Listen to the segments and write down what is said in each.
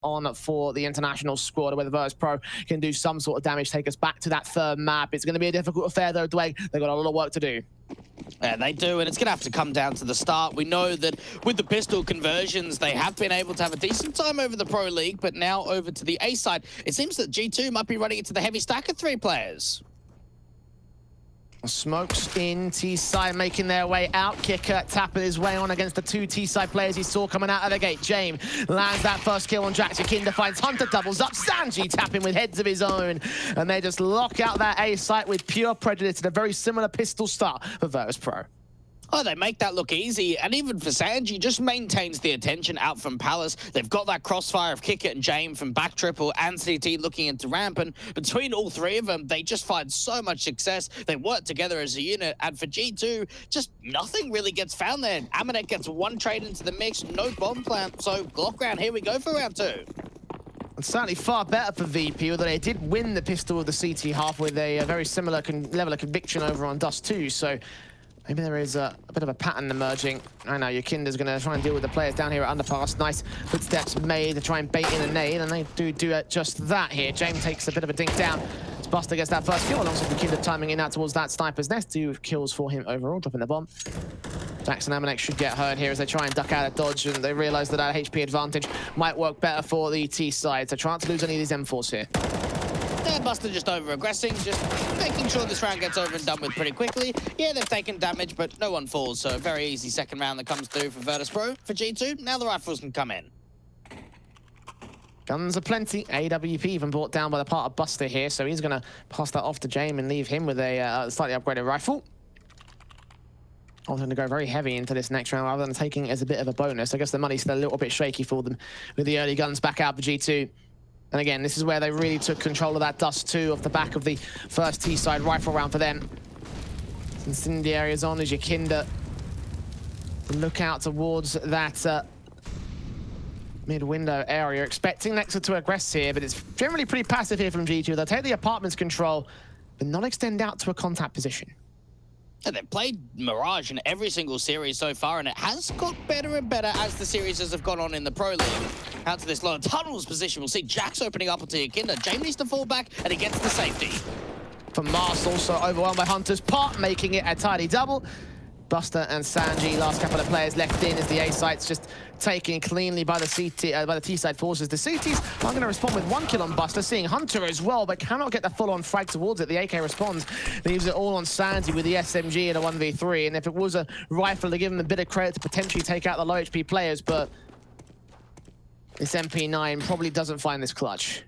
on for the international squad, where the Virtus.pro can do some sort of damage, take us back to that third map. It's going to be a difficult affair though, Dwayne. They've got a lot of work to do. Yeah, they do, and it's going to have to come down to the start. We know that with the pistol conversions, they have been able to have a decent time over the Pro League, but now over to the A side, it seems that G2 might be running into the heavy stack of 3 players. Smokes in T-side, making their way out. Kicker tapping his way on against the 2 T-side players he saw coming out of the gate. James lands that first kill on Jax. Kinder finds Hunter, doubles up. Sanji tapping with heads of his own. And they just lock out that A site with pure prejudice at a very similar pistol start for Virtus.pro. Oh, they make that look easy, and even for Sanji, just maintains the attention out from Palace. They've got that crossfire of Kicker and James from back triple and CT looking into ramp, and between all 3 of them, they just find so much success. They work together as a unit, and for G2, just nothing really gets found there. Amanek gets 1 trade into the mix, no bomb plant, so Glock round, here we go for round 2. And certainly far better for VP, although they did win the pistol of the CT half with a very similar level of conviction over on Dust 2, so maybe there is a bit of a pattern emerging. I know Yakinda's going to try and deal with the players down here at Underpass. Nice footsteps made to try and bait in a nade, and they do just that here. James takes a bit of a dink down. As Buster gets that first kill, alongside Yakinda timing in out towards that sniper's nest. 2 kills for him overall, dropping the bomb. Jackson Amanek should get hurt here as they try and duck out of dodge, and they realize that HP advantage might work better for the T side. So try not to lose any of these M4s here. Yeah, Buster just over-aggressing, just making sure this round gets over and done with pretty quickly. Yeah, they've taken damage, but no one falls, so a very easy second round that comes through for Virtus.pro. For G2, now the rifles can come in. Guns are plenty. AWP even brought down by the part of Buster here, so he's going to pass that off to James and leave him with a slightly upgraded rifle. I'm going to go very heavy into this next round rather than taking it as a bit of a bonus. I guess the money's still a little bit shaky for them with the early guns back out for G2. And again, this is where they really took control of that Dust 2 off the back of the first T-side rifle round for them. Incendiary is on as Yakinda look out towards that mid-window area. Expecting Nexa to aggress here, but it's generally pretty passive here from G2. They'll take the apartment's control, but not extend out to a contact position. And they've played Mirage in every single series so far, and it has got better and better as the series have gone on in the Pro League. Out to this low tunnels position, we'll see Jax opening up onto Yakinda. James needs to fall back, and he gets the safety. For Mars, also overwhelmed by Hunter's part, making it a tidy double. Buster and Sanji, last couple of players left in as the A site's just taken cleanly by the T-side forces. The CTs are going to respond with 1 kill on Buster, seeing Hunter as well, but cannot get the full-on frag towards it. The AK responds, leaves it all on Sanji with the SMG in a 1v3, and if it was a rifle to give him a bit of credit to potentially take out the low HP players, but this MP9 probably doesn't find this clutch.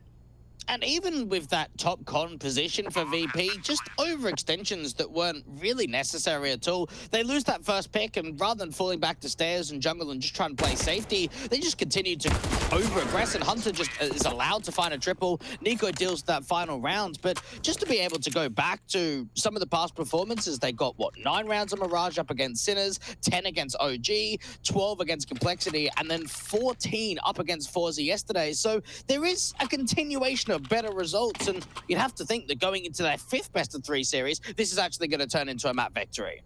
And even with that top con position for VP, just overextensions that weren't really necessary at all. They lose that first pick, and rather than falling back to stairs and jungle and just try and play safety, they just continue to over-aggress, and Hunter just is allowed to find a triple. Nico deals that final round, but just to be able to go back to some of the past performances, they got, what, 9 rounds of Mirage up against Sinners, 10 against OG, 12 against Complexity, and then 14 up against Forza yesterday. So there is a continuation of better results, and you'd have to think that going into their 5th best-of-3 series, this is actually going to turn into a map victory.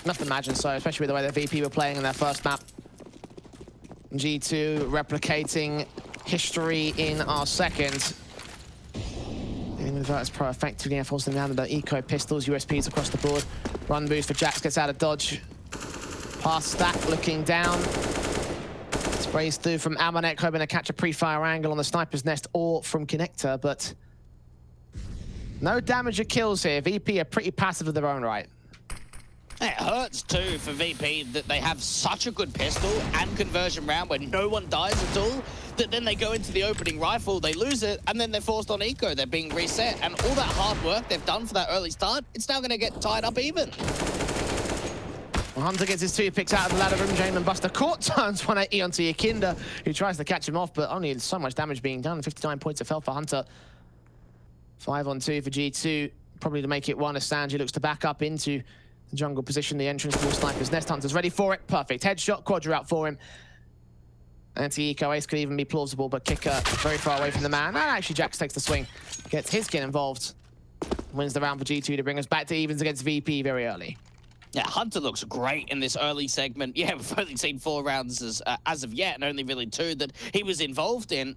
Must imagine so, especially with the way that VP were playing in their first map. G2 replicating history in our second. Dealing with Virtus.pro effectively and forcing them down to the eco pistols, USPs across the board. Run boost for Jax, gets out of dodge. Pass stack looking down. Sprays through from Amanek, hoping to catch a pre-fire angle on the sniper's nest or from Connector, but no damage or kills here. VP are pretty passive of their own right. It hurts too for VP that they have such a good pistol and conversion round where no one dies at all, that then they go into the opening rifle, they lose it, and then they're forced on eco. They're being reset, and all that hard work they've done for that early start, it's now going to get tied up even. Well, Hunter gets his 2 picks out of the ladder room. James and Buster caught, turns 180 onto Yakinda, who tries to catch him off, but only so much damage being done. 59 points of health for Hunter. 5 on 2 for G2, probably to make it 1 as Sanji looks to back up into the jungle position, the entrance to the sniper's nest. Hunter's ready for it. Perfect headshot, quadra out for him. Anti-eco ace could even be plausible, but Kicker very far away from the man. And actually, Jax takes the swing, gets his skin involved. Wins the round for G2 to bring us back to evens against VP very early. Yeah, Hunter looks great in this early segment. Yeah, we've only seen 4 rounds as of yet, and only really 2 that he was involved in.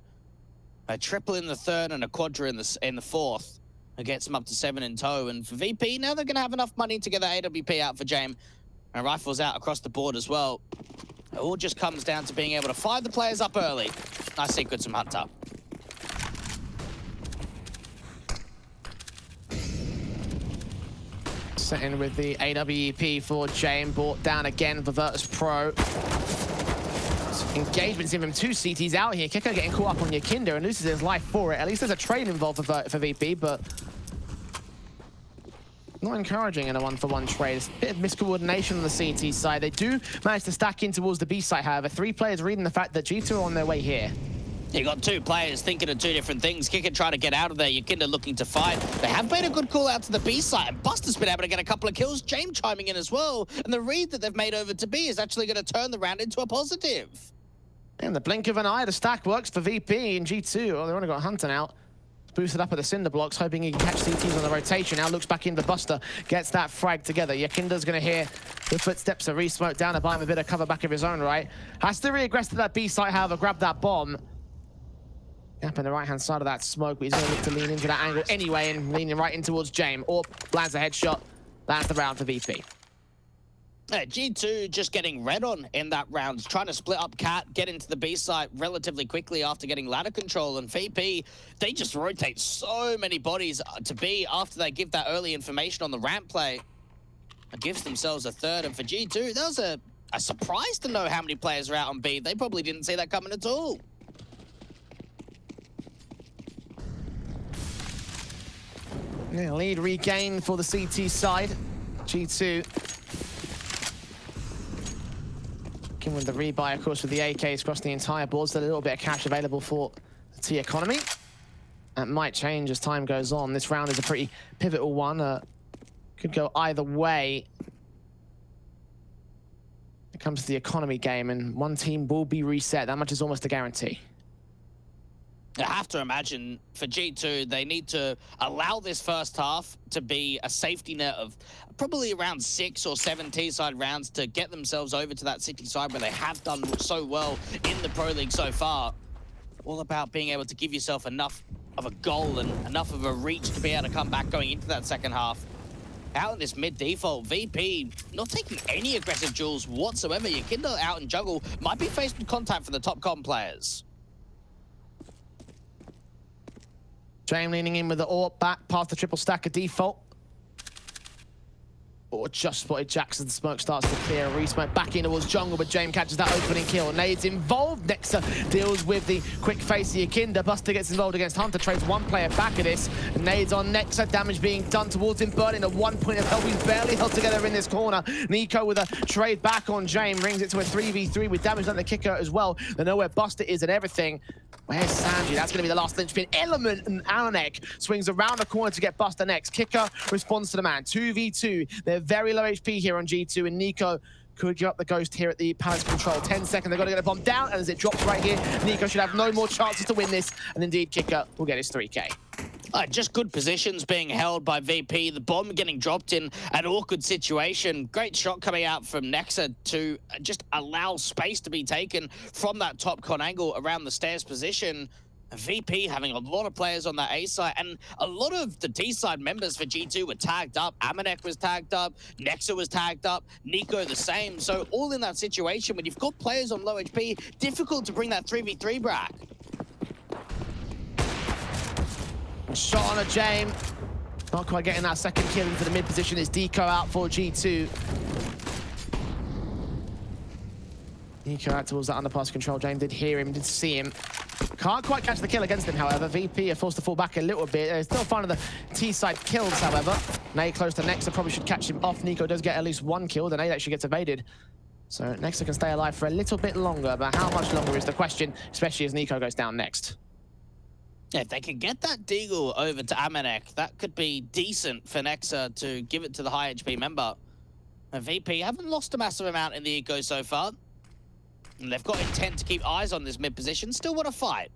A triple in the 3rd and a quadra in the 4th. It gets him up to 7 in tow. And for VP, now they're going to have enough money to get the AWP out for James. And rifles out across the board as well. It all just comes down to being able to fire the players up early. Nice sequence from Hunter. Set in with the AWP for James, brought down again for Virtus.pro. Engagements in from 2 CTs out here. Kiko getting caught up on Yakinda and loses his life for it. At least there's a trade involved for VP, but not encouraging in a 1-for-1 trade. It's a bit of miscoordination on the CT side. They do manage to stack in towards the B site, however. 3 players reading the fact that G2 are on their way here. You got 2 players thinking of 2 different things. Kicker trying to get out of there. Yakinda looking to fight. They have made a good call out to the B side. And Buster's been able to get a couple of kills. James chiming in as well. And the read that they've made over to B is actually going to turn the round into a positive. In the blink of an eye, the stack works for VP and G2. Oh, they've only got Hunter now. Boosted up at the cinder blocks, hoping he can catch CTs on the rotation. Now looks back into Buster, gets that frag together. Yakinda's going to hear the footsteps of re-smoke down to buy him a bit of cover back of his own right. Has to re-aggress to that B site, however, grab that bomb. Gap in the right-hand side of that smoke, but he's going to look to lean into that angle anyway and leaning right in towards James. Orp lands a headshot. That's the round for VP. G2 just getting red on in that round, trying to split up Cat, get into the B site relatively quickly after getting ladder control. And VP, they just rotate so many bodies to B after they give that early information on the ramp play. It gives themselves a 3rd. And for G2, that was a surprise to know how many players are out on B. They probably didn't see that coming at all. Yeah, lead regained for the CT side. G2 with the rebuy, of course, with the AKs across the entire board. So a little bit of cash available for the T economy. That might change as time goes on. This round is a pretty pivotal one. Could go either way. It comes to the economy game, and one team will be reset. That much is almost a guarantee. I have to imagine for G2, they need to allow this first half to be a safety net of probably around 6 or 7 T-side rounds to get themselves over to that City side where they have done so well in the Pro League so far. All about being able to give yourself enough of a goal and enough of a reach to be able to come back going into that second half. Out in this mid-default, VP not taking any aggressive duels whatsoever. Yakinda out in jungle might be faced with contact for the top com players. James leaning in with the AWP back past the triple stack of default. Or just spotted Jackson. Smoke starts to clear. Re-smoke back in towards jungle, but James catches that opening kill. Nades involved. Nexa deals with the quick face of Yakinda. Buster gets involved against Hunter. Trades 1 player back of this. Nades on Nexa. Damage being done towards him. Burning at 1 point of help. He's barely held together in this corner. Nico with a trade back on James. Brings it to a 3v3 with damage on the kicker as well. They know where Buster is and everything. Where's Sanji? That's going to be the last linchpin. Element and Alanek swings around the corner to get Buster next. Kicker responds to the man. 2v2. They're very low HP here on G2, and Nico could give up the ghost here at the Palace control. 10 seconds, they've got to get a bomb down, and as it drops right here, Nico should have no more chances to win this, and indeed, Kicker will get his 3K. Just good positions being held by VP. The bomb getting dropped in an awkward situation. Great shot coming out from Nexa to just allow space to be taken from that top con angle around the stairs position. VP having a lot of players on that A side, and a lot of the D side members for G2 were tagged up. Amanek was tagged up, Nexa was tagged up, Nico the same. So all in that situation, when you've got players on low HP, difficult to bring that 3v3 back. Shot on a James. Not quite getting that second kill into the mid position. Is Deco out for G2. Nico out towards that underpass control. James did hear him, did see him. Can't quite catch the kill against him, however. VP are forced to fall back a little bit. They're still finding the T-side kills, however. Nade close to Nexa, probably should catch him off. Nico does get at least 1 kill. The Nade actually gets evaded. So Nexa can stay alive for a little bit longer, but how much longer is the question, especially as Nico goes down next. Yeah, if they can get that Deagle over to Amanek, that could be decent for Nexa to give it to the high HP member. And VP haven't lost a massive amount in the eco so far. And they've got intent to keep eyes on this mid position. Still want to fight.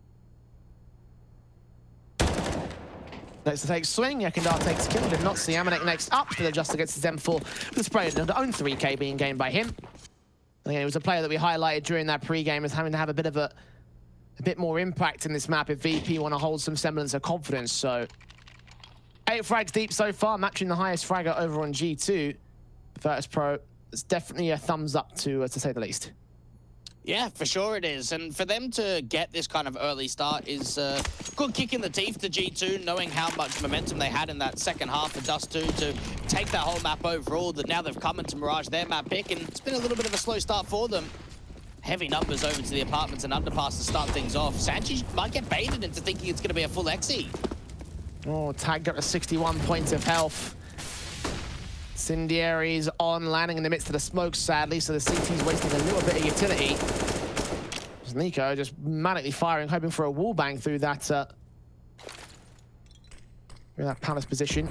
Next to take swing, Yakindar takes kill. Did not see Amanek next up, but just against his M4. The spray and own 3K being gained by him. Again, it was a player that we highlighted during that pre-game as having to have a bit more impact in this map if VP want to hold some semblance of confidence. So 8 frags deep so far, matching the highest fragger over on G2. Virtus.pro, it's definitely a thumbs up to say the least. Yeah, for sure it is. And for them to get this kind of early start is a good kick in the teeth to G2, knowing how much momentum they had in that second half of Dust 2 to take that whole map overall, that now they've come into Mirage, their map pick, and it's been a little bit of a slow start for them. Heavy numbers over to the apartments and underpass to start things off. Sanji might get baited into thinking it's going to be a full Exi. Oh, Tag got to 61 points of health. Incendiaries on, landing in the midst of the smoke, sadly, so the CT's wasting a little bit of utility. There's Nico just manically firing, hoping for a wallbang through that palace position.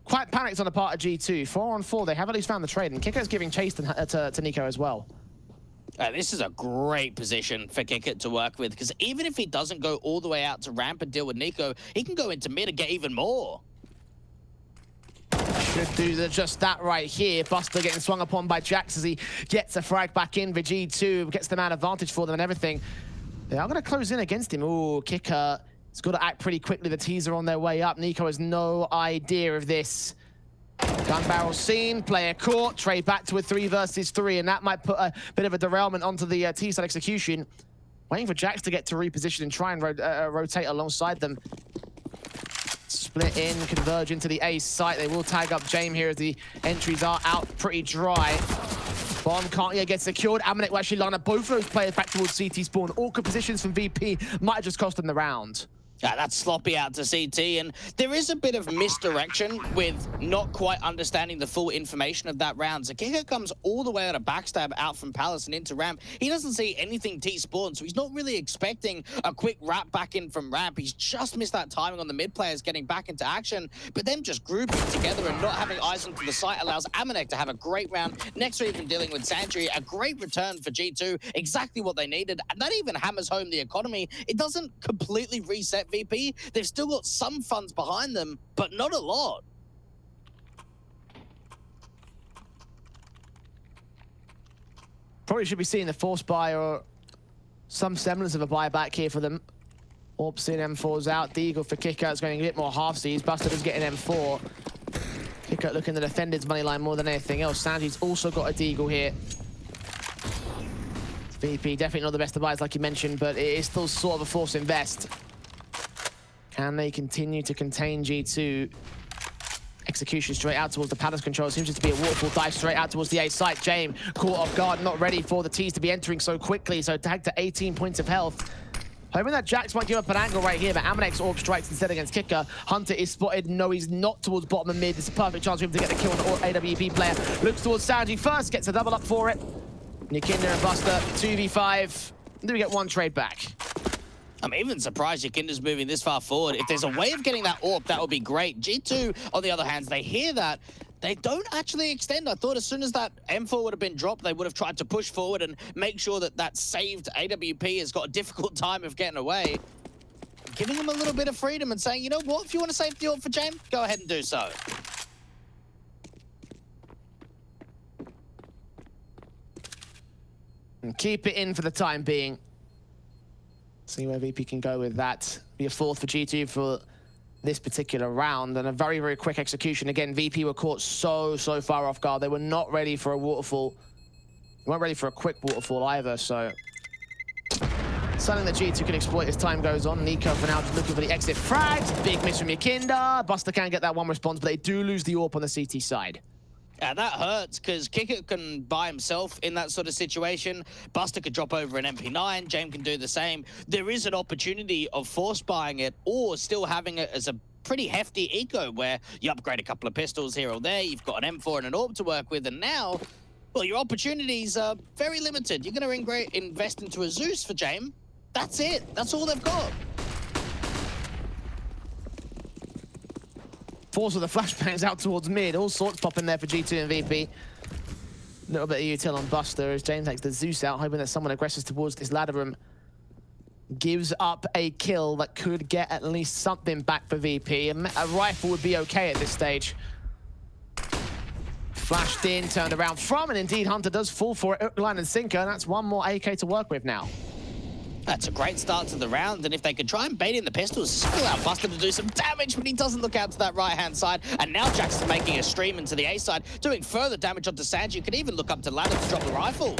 Quite panicked on the part of G2. 4-on-4, they have at least found the trade, and Kicker's giving chase to Nico as well. This is a great position for Kickert to work with, because even if he doesn't go all the way out to ramp and deal with Nico, he can go into mid and get even more. Should do just that right here. Buster getting swung upon by Jax as he gets a frag back in for G2, gets the man advantage for them and everything. They are going to close in against him. Ooh, Kicker, he's got to act pretty quickly. The T's are on their way up. Nico has no idea of this. Gun barrel seen, player caught, trade back to a 3 versus 3, and that might put a bit of a derailment onto the T-side execution. Waiting for Jax to get to reposition and try and rotate alongside them. Split in, converge into the A site. They will tag up James here as the entries are out pretty dry. Bomb can't yet get secured. Amanek will actually line up both of those players back towards CT spawn. Awkward positions from VP might have just cost them the round. Yeah, that's sloppy out to CT, and there is a bit of misdirection with not quite understanding the full information of that round. So Kicker comes all the way out of backstab out from Palace and into ramp. He doesn't see anything T-spawn, so he's not really expecting a quick wrap back in from ramp. He's just missed that timing on the mid players getting back into action, but them just grouping together and not having eyes onto the site allows Amanek to have a great round. Next to even dealing with Sandry, a great return for G2, exactly what they needed, and that even hammers home the economy. It doesn't completely reset VP. They've still got some funds behind them, but not a lot. Probably should be seeing the force buy or some semblance of a buyback here for them. Orpsin M4's out. Deagle for Kicker is going a bit more half-seas. Buster does get an M4. Kicker looking to defend his money line more than anything else. Sanji's also got a Deagle here. VP definitely not the best of buys like you mentioned, but it is still sort of a force invest. Can they continue to contain G2? Execution straight out towards the Palace control. Seems to be a waterfall dive straight out towards the A site. James caught off guard, not ready for the T's to be entering so quickly. So tagged to 18 points of health. Hoping that Jax might give up an angle right here, but Amanek's orb strikes instead against Kicker. Hunter is spotted. No, he's not towards bottom and mid. It's a perfect chance for him to get the kill on the AWP player. Looks towards Sanji first, gets a double up for it. Yakinda and Buster, 2v5. Then we get one trade back. I'm even surprised Yakinda's moving this far forward. If there's a way of getting that AWP, that would be great. G2, on the other hand, they hear that. They don't actually extend. I thought as soon as that M4 would have been dropped, they would have tried to push forward and make sure that that saved AWP has got a difficult time of getting away. Giving them a little bit of freedom and saying, you know what, if you want to save the AWP for James, go ahead and do so. And keep it in for the time being. See where VP can go with that. Be a fourth for G2 for this particular round, and a very, very quick execution. Again, VP were caught so far off guard. They were not ready for a waterfall. They weren't ready for a quick waterfall either, so something that G2 can exploit as time goes on. Nico for now just looking for the exit frags. Big miss from Yakinda. Buster can get that one response, but they do lose the AWP on the CT side. Yeah, that hurts, because Kicker can buy himself in that sort of situation. Buster could drop over an MP9. James can do the same. There is an opportunity of force buying it or still having it as a pretty hefty eco where you upgrade a couple of pistols here or there. You've got an M4 and an AWP to work with, and now, well, your opportunities are very limited. You're going to invest into a Zeus for James. That's it. That's all they've got. Force of the flashbangs out towards mid. All sorts popping there for G2 and VP. A little bit of util on Buster as James takes the Zeus out, hoping that someone aggresses towards this ladder room. gives up a kill that could get at least something back for VP. A rifle would be okay at this stage. Flashed in, turned around from, and indeed Hunter does fall for it, hook, line, and sinker, and that's one more AK to work with now. That's a great start to the round, and if they could try and bait in the pistols, still allow Buster to do some damage, but he doesn't look out to that right-hand side. And now Jackson making a stream into the A side, doing further damage onto Sanji. You could even look up to ladder to drop the rifle.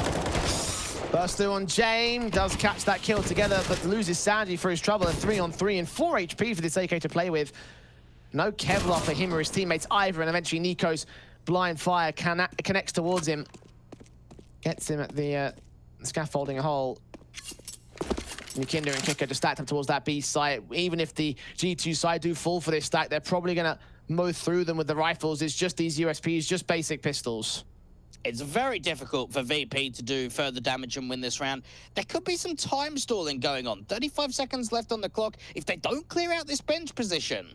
Burst through on James, does catch that kill together, but loses Sanji for his trouble. A 3-on-3 and 4 HP for this AK to play with. No Kevlar for him or his teammates either, and eventually Nico's blind fire connects towards him. Gets him at the scaffolding hole. Nikinder and Kicker just stacked up towards that B site. Even if the G2 side do fall for this stack, they're probably going to mow through them with the rifles. It's just these USPs, just basic pistols. It's very difficult for VP to do further damage and win this round. There could be some time stalling going on. 35 seconds left on the clock if they don't clear out this bench position.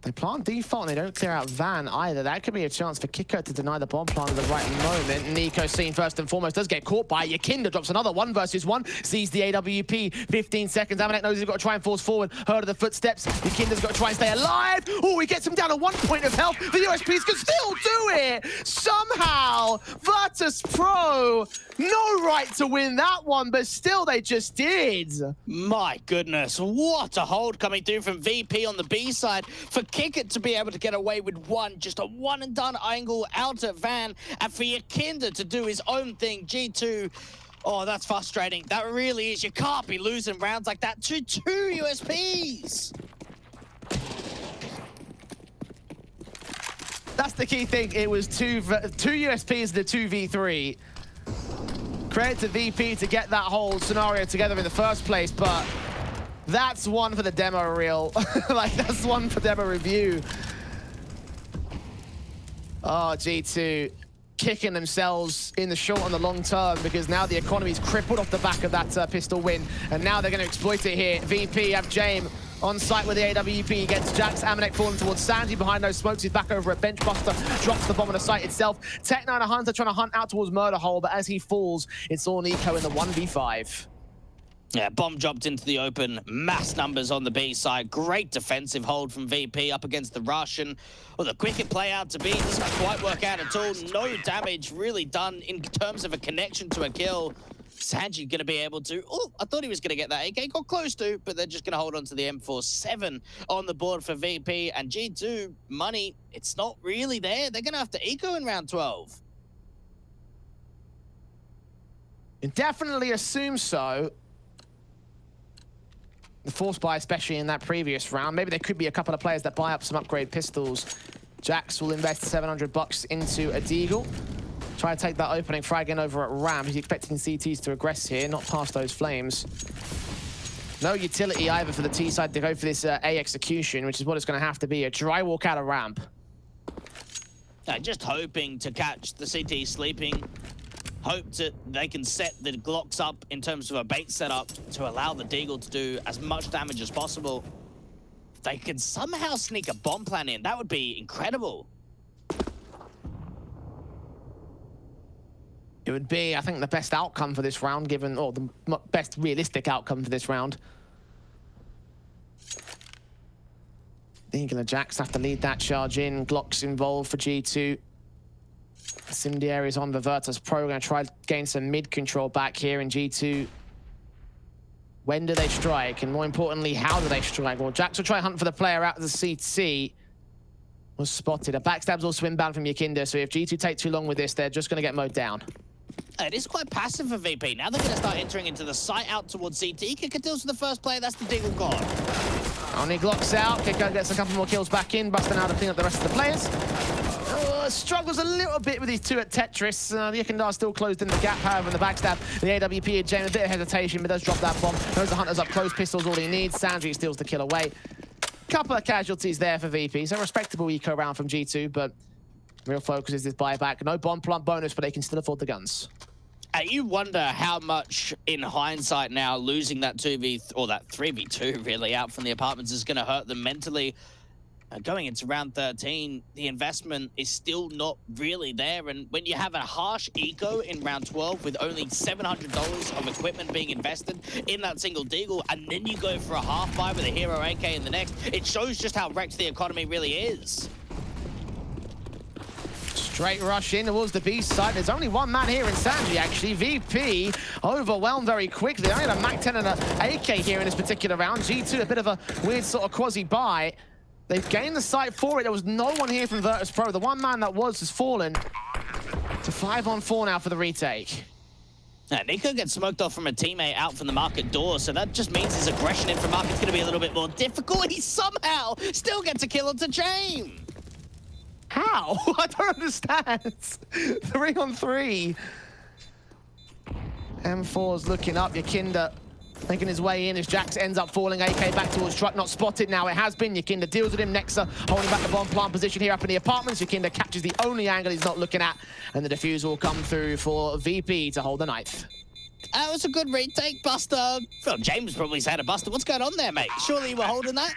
They plant default and they don't clear out Van either. That could be a chance for Kiko to deny the bomb plant at the right moment. Nico seen first and foremost, does get caught by Yakinda, drops another 1v1, sees the AWP, 15 seconds. Amanek knows he's got to try and force forward, heard of the footsteps. Yakinda's got to try and stay alive. Oh, he gets him down to 1 point of health. The USPs can still do it. Somehow, Virtus.pro, no right to win that one, but still they just did. My goodness, what a hold coming through from VP on the B side for Kickit to be able to get away with one, just a one and done angle out at Van, and for Yakinda to do his own thing. G2, oh, that's frustrating. That really is. You can't be losing rounds like that to 2 USPs. That's the key thing. It was two USPs to 2v3. Credit to VP to get that whole scenario together in the first place, but that's one for the demo reel. Like, that's one for demo review. Oh, G2 kicking themselves in the short and the long term, because now the economy's crippled off the back of that pistol win, and now they're going to exploit it here. VP have James on site with the AWP, gets Jax. Amanek falling towards Sanji behind those smokes. He's back over at Benchbuster, drops the bomb on the site itself. Tech9 and Hunter trying to hunt out towards Murder Hole, but as he falls, it's all Nico in the 1v5. Yeah, bomb dropped into the open, mass numbers on the B side. Great defensive hold from VP up against the Russian. Well, the quicker play out to B doesn't quite work out at all. No damage really done in terms of a connection to a kill. Sanji going to be able to, oh, I thought he was going to get that AK, got close to, but they're just going to hold on to the M4. 7 on the board for VP, and G2, money, it's not really there. They're going to have to eco in round 12. Definitely assume so. The force buy, especially in that previous round. Maybe there could be a couple of players that buy up some upgrade pistols. Jax will invest $700 into a Deagle. Try to take that opening frag in over at Ram. He's expecting CTs to aggress here, not past those flames. No utility either for the T side to go for this A execution, which is what it's going to have to be. A dry walk out of ramp. Just hoping to catch the CT sleeping. Hope that they can set the Glocks up in terms of a bait setup to allow the Deagle to do as much damage as possible. If they can somehow sneak a bomb plan in, that would be incredible. It would be, I think, the best outcome for this round, given, or the best realistic outcome for this round. Deagle and Jax have to lead that charge in. Glocks involved for G2. Incendiary's on the Virtus.pro, going to try to gain some mid control back here in G2. When do they strike? And more importantly, how do they strike? Well, Jax will try to hunt for the player out of the CT. Was spotted. A backstab's also inbound from Yakinda, so if G2 take too long with this, they're just going to get mowed down. It is quite passive for VP. Now they're going to start entering into the site out towards CT. Kiko deals with the first player, that's the Deagle gone. Only Glocks out. Kiko gets a couple more kills back in, busting out to clean up the rest of the players. Struggles a little bit with these two at Tetris. The Yakindar still closed in the gap, however, in the backstab. The AWP at James, a bit of hesitation, but does drop that bomb. Knows the Hunter's up close, pistols all he needs. Sandry steals the kill away. Couple of casualties there for VP, so respectable eco round from G2, but real focus is this buyback. No bomb plant bonus, but they can still afford the guns. You wonder how much, in hindsight now, losing that 2v, or that 3v2 really, out from the apartments is going to hurt them mentally. Going into round 13, the investment is still not really there. And when you have a harsh eco in round 12 with only $700 of equipment being invested in that single deagle, and then you go for a half buy with a hero AK in the next, it shows just how wrecked the economy really is. Straight rush in towards the B side. There's only one man here in Sanji, actually. VP overwhelmed very quickly. They only had a MAC-10 and an AK here in this particular round. G2, a bit of a weird sort of quasi-buy. They've gained the site for it. There was no one here from Virtus.pro. The one man that was has fallen to 5-on-4 now for the retake. Now, Nico gets smoked off from a teammate out from the market door, so that just means his aggression in from market's going to be a little bit more difficult. He somehow still gets a kill onto James. How? I don't understand. 3-on-3. M4's looking up. Yakinda making his way in as Jax ends up falling. AK back towards truck, not spotted now. It has been. Yakinda deals with him. Nexa holding back the bomb plant position here up in the apartments. Yakinda captures the only angle he's not looking at, and the defuse will come through for VP to hold the ninth. That was a good retake, Buster. Well, James probably said a Buster. What's going on there, mate? Surely you were holding that?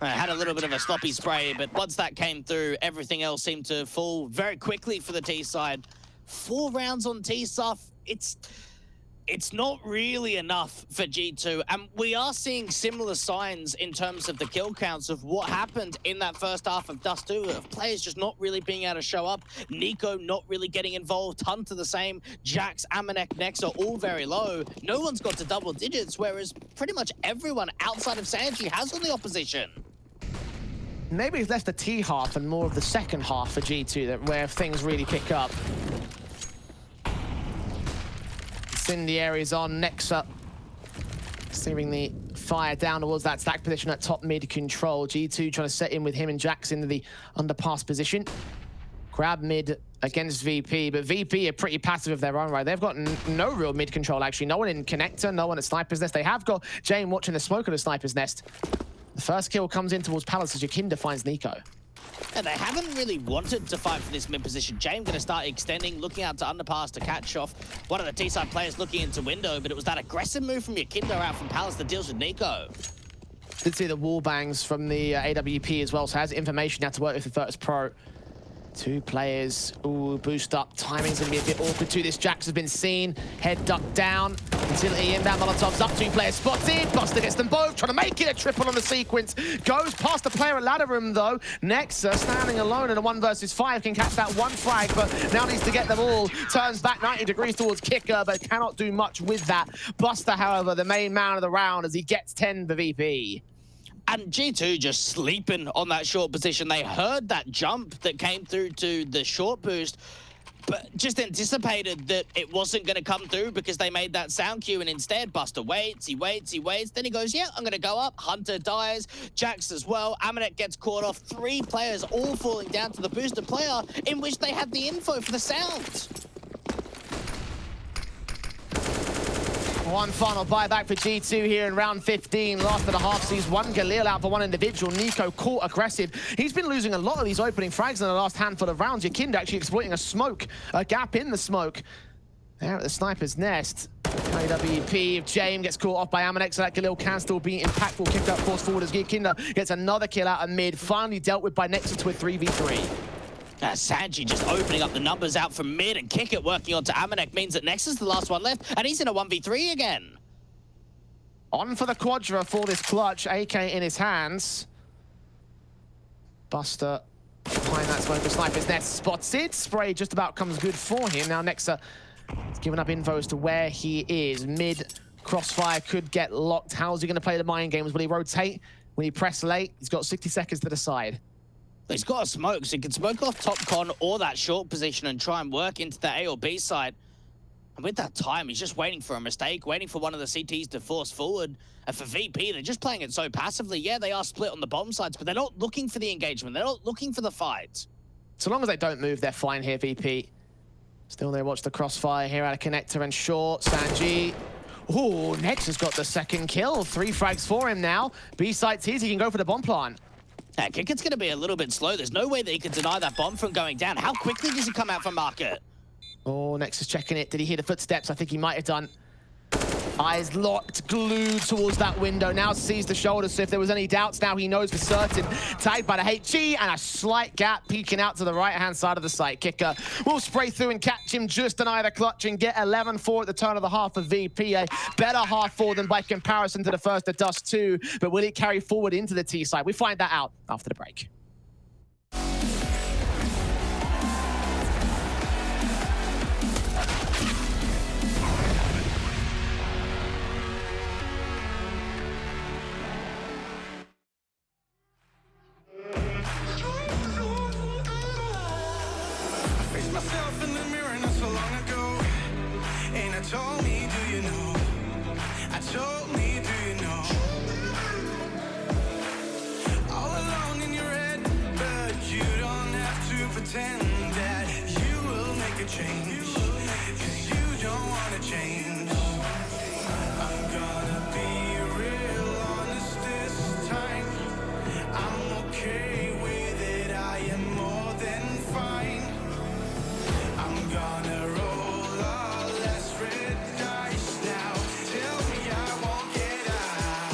Had a little bit of a sloppy spray, but once that came through, everything else seemed to fall very quickly for the T side. 4 rounds on T stuff. It's not really enough for G2, and we are seeing similar signs in terms of the kill counts of what happened in that first half of Dust 2, of players just not really being able to show up, Nico not really getting involved, Hunter the same, Jax, Amanek, Nex are all very low. No one's got to double digits, whereas pretty much everyone outside of Sanji has on the opposition. Maybe it's less the T half and more of the second half for G2 where things really pick up. Incendiary's on, Nexa steering the fire down towards that stack position at top mid control. G2 trying to set in with him and Jax into the underpass position. Grab mid against VP, but VP are pretty passive of their own right. They've got no real mid control, actually. No one in connector, no one at Sniper's Nest. They have got Jane watching the smoke at the Sniper's Nest. The first kill comes in towards Palace as Yakinda finds Nico. And they haven't really wanted to fight for this mid position. James going to start extending, looking out to underpass to catch off one of the T-side players looking into window, but it was that aggressive move from Yakinda out from Palace that deals with Nico. Did see the wall bangs from the AWP as well, so has information now to work with the Virtus.pro. 2 players. Ooh, boost up. Timing's going to be a bit awkward too. This Jax has been seen. Head ducked down. Utility inbound. Molotov's up. 2 players spotted. Buster gets them both. Trying to make it a triple on the sequence. Goes past the player at ladder room though. Nexa standing alone in a 1 versus 5. Can catch that 1 frag, but now needs to get them all. Turns back 90 degrees towards Kicker, but cannot do much with that. Buster, however, the main man of the round as he gets 10 for VP. And G2 just sleeping on that short position. They heard that jump that came through to the short boost, but just anticipated that it wasn't going to come through because they made that sound cue, and instead Buster waits, he waits, then he goes, yeah, I'm going to go up. Hunter dies, Jax as well. Amanek gets caught off. 3 players all falling down to the booster player in which they had the info for the sound. 1 final buyback for G2 here in round 15. Last of the half sees 1 Galil out for 1 individual. Nico caught aggressive. He's been losing a lot of these opening frags in the last handful of rounds. Yakinda actually exploiting a gap in the smoke. There at the Sniper's Nest. AWP, if James gets caught off by Amanek, so that Galil can still be impactful. Kicked up force forward as Yakinda gets another kill out of mid. Finally dealt with by Nexa to a 3v3. Sanji just opening up the numbers out from mid, and Kick It working onto Amanek means that Nexus is the last one left, and he's in a 1v3 again. On for the Quadra for this clutch, AK in his hands. Buster behind that smoke of Sniper's Nest, spots it. Spray just about comes good for him. Now Nexa is giving up info as to where he is. Mid crossfire could get locked. How's he going to play the mind games? Will he rotate? Will he press late? He's got 60 seconds to decide. He's got a smoke, so he can smoke off top con or that short position and try and work into the A or B side. And with that time, he's just waiting for a mistake, waiting for one of the CTs to force forward. And for VP, they're just playing it so passively. Yeah, they are split on the bomb sides, but they're not looking for the engagement. They're not looking for the fight. So long as they don't move, they're fine here, VP. Still they watch the crossfire here out of connector and short. Sanji. Ooh, Nex has got the 2nd kill. 3 frags for him now. B side tees, he can go for the bomb plant. Kickett's going to be a little bit slow. There's no way that he can deny that bomb from going down. How quickly does he come out from market? Oh, Nex is checking it. Did he hear the footsteps? I think he might have done. Eyes locked, glued towards that window. Now sees the shoulder, so if there was any doubts, now he knows for certain. Tagged by the HG, and a slight gap peeking out to the right-hand side of the site. Kicker will spray through and catch him, just deny the clutch and get 11-4 at the turn of the half for VP. A better half for them by comparison to the first of Dust 2, but will it carry forward into the T side? We find that out after the break. Myself in the mirror not so long ago, and I told me, do you know? I told me, do you know? All alone in your head, but you don't have to pretend that you will make a change, 'cause you don't want to change. I'm gonna be real honest this time. I'm okay with it, I am more than fine. I'm gonna roll all less red dice now. Tell me I won't get out.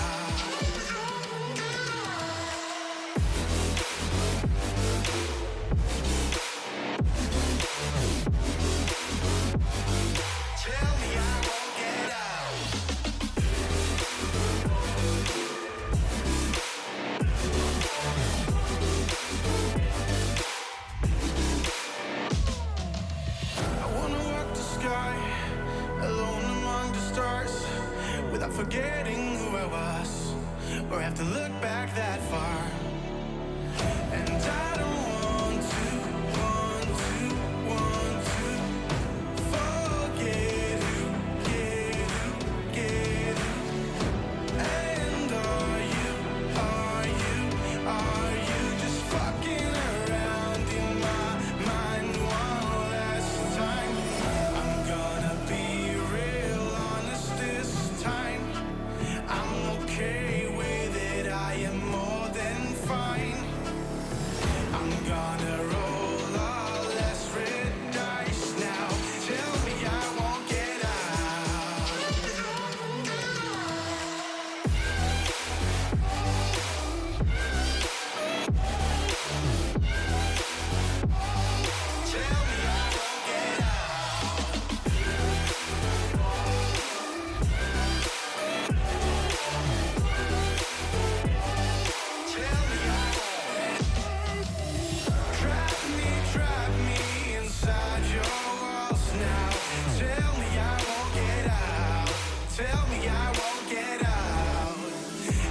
Tell me I won't get out. I wanna walk the sky, alone among the stars, without forgetting who I was, or have to look back that far. And I don't want to forget who, get who. And are you just fucking around in my mind one last time? I'm gonna be real honest this time. I'm okay with it, I am more than fine. I'm gonna roll all less red dice now. Tell me I won't get out. Tell me I won't get out. Tell me I won't. Trap me inside your walls now. Tell me I won't get out. Tell me I won't get out.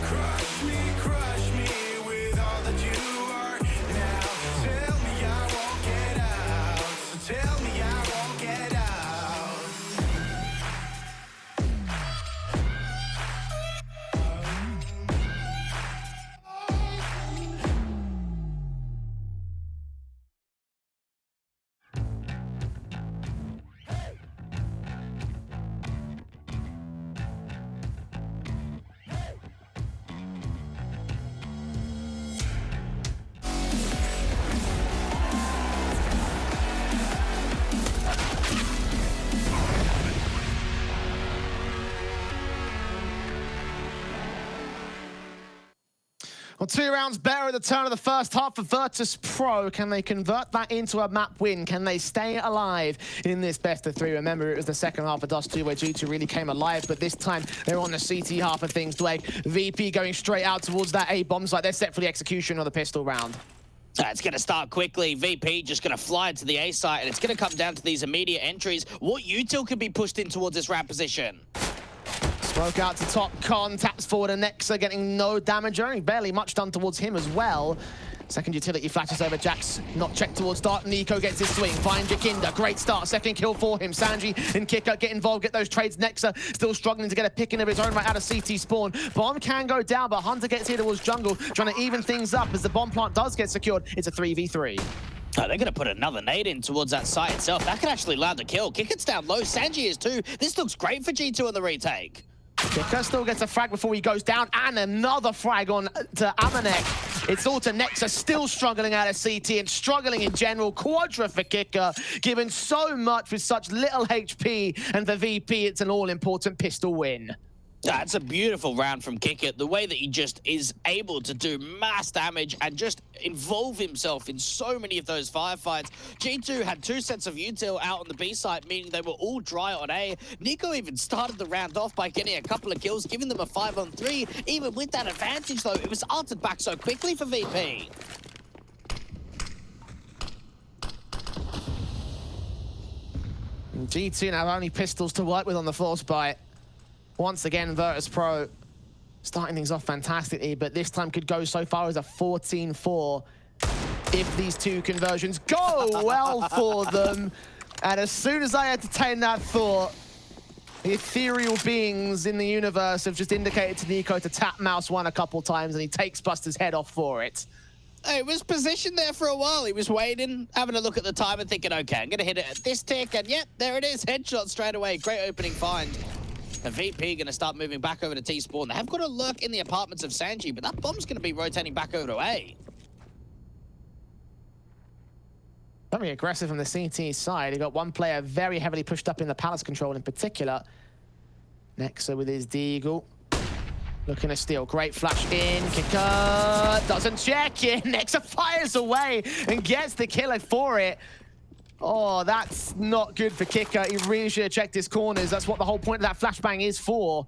Crush me with all that you are now. Tell me I won't get out. So tell me I won't get out. Well, 2 rounds better at the turn of the first half for Virtus.pro. Can they convert that into a map win? Can they stay alive in this best of 3? Remember, it was the second half of Dust 2 where G2 really came alive, but this time they're on the CT half of things. Dwayne, VP going straight out towards that A bomb site. They're set for the execution of the pistol round. It's going to start quickly. VP just going to fly into the A site, and it's going to come down to these immediate entries. What util can be pushed in towards this ramp position? Broke out to top con, taps forward and Nexa getting no damage, only barely much done towards him as well. Second utility flashes over Jax, not checked towards start. Nico gets his swing, finds Jakinda, great start, second kill for him. Sanji and Kicker get involved, get those trades. Nexa still struggling to get a pick in of his own right out of CT spawn. Bomb can go down, but Hunter gets here towards jungle, trying to even things up as the bomb plant does get secured. It's a 3v3. Oh, they're going to put another nade in towards that site itself. That could actually land a kill. Kicker's down low, Sanji is too. This looks great for G2 on the retake. Kicker still gets a frag before he goes down, and another frag on to Amanek. It's all to Nexa, still struggling out of CT and struggling in general. Quadra for Kicker, given so much with such little HP, and for VP, it's an all-important pistol win. That's a beautiful round from Kicker. The way that he just is able to do mass damage and just involve himself in so many of those firefights. G2 had 2 sets of util out on the B side, meaning they were all dry on A. Nico even started the round off by getting a couple of kills, giving them a 5-on-3. Even with that advantage, though, it was altered back so quickly for VP. G2 now have only pistols to work with on the force bite. Once again, Virtus.pro starting things off fantastically, but this time could go so far as a 14-4 if these 2 conversions go well for them. And as soon as I entertain that thought, the ethereal beings in the universe have just indicated to Nico to tap mouse 1 a couple times, and he takes Buster's head off for it. It was positioned there for a while. He was waiting, having a look at the time and thinking, okay, I'm going to hit it at this tick, and yep, there it is, headshot straight away. Great opening find. The VP going to start moving back over to T-Spawn. They have got to lurk in the apartments of Sanji, but that bomb's going to be rotating back over to A. Very aggressive from the CT side. He got one player very heavily pushed up in the Palace control in particular. Nexa with his Deagle. Looking to steal. Great flash in. Kicker doesn't check in. Nexa fires away and gets the killer for it. Oh, that's not good for Kicker. He really should have checked his corners. That's what the whole point of that flashbang is for.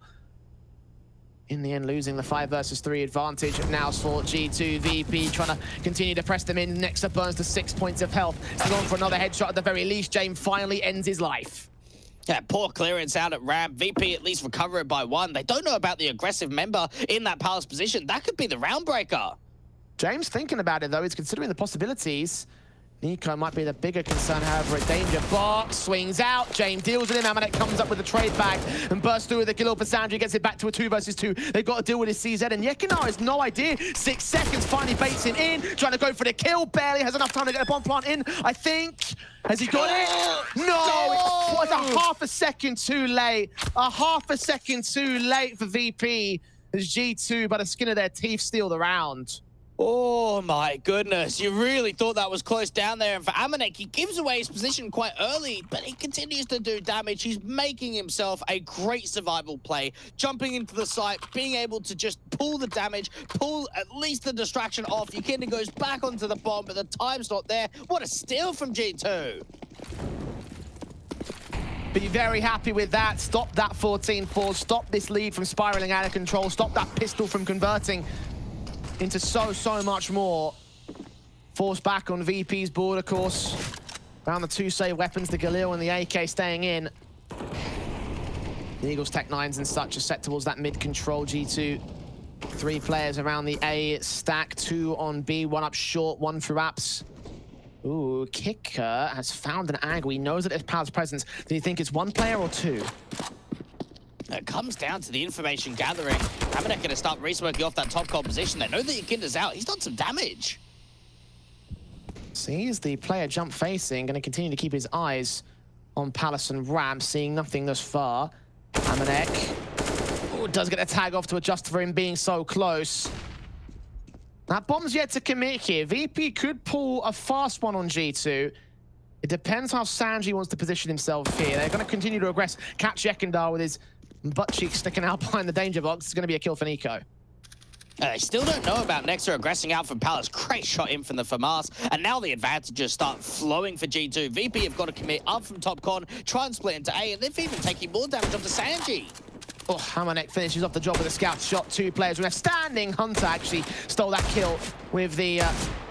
In the end, losing the 5 versus 3 advantage. Now for G2 VP trying to continue to press them in. Nexa burns to 6 points of health. Still on for another headshot at the very least. James finally ends his life. Yeah, poor clearance out at ramp. VP at least recover it by 1. They don't know about the aggressive member in that Palace position. That could be the round breaker. James thinking about it, though. He's considering the possibilities. Nico might be the bigger concern, however, at danger. Box swings out. James deals with him. Amanek comes up with the trade back and bursts through with the kill for Sandri. Gets it back to a 2 versus 2. They've got to deal with his CZ, and Yekinar has no idea. 6 seconds, finally baits him in. Trying to go for the kill. Barely has enough time to get a bomb plant in, I think. Has he got it? No! It was a half a second too late. A half a second too late for VP. As G2, by the skin of their teeth, steal the round. Oh my goodness, you really thought that was close down there. And for Amanek, he gives away his position quite early, but he continues to do damage. He's making himself a great survival play, jumping into the site, being able to just pull the damage, pull at least the distraction off. Yukinda goes back onto the bomb, but the time's not there. What a steal from G2. Be very happy with that. Stop that 14-4. Stop this lead from spiraling out of control. Stop that pistol from converting into so much more. Force back on VP's board, of course. Found the 2 save weapons, the Galil and the AK staying in. The Eagles Tech 9s and such are set towards that mid-control. G2. 3 players around the A stack, 2 on B, 1 up short, 1 through apps. Ooh, Kicker has found an angle. He knows that it's Pal's presence. Do you think it's 1 player or 2? It comes down to the information gathering. Amanek going to start resmoking off that top position. They know that Yukinda's out. He's done some damage. Sees the player jump facing. Going to continue to keep his eyes on Palace and Ram, seeing nothing thus far. Amanek does get a tag off to adjust for him being so close. That bomb's yet to commit here. VP could pull a fast one on G2. It depends how Sanji wants to position himself here. They're going to continue to aggress. Catch Yekindar with his butt cheek sticking out behind the danger box. It's going to be a kill for Nico. They still don't know about Nexa aggressing out from Palace. Great shot in from the FAMAS. And now the advantages start flowing for G2. VP have got to commit up from top con, try and split into A, and they're even taking more damage off the Sanji. Oh, Amanek finishes off the job with a scout shot. 2 players with a standing. Hunter actually stole that kill with the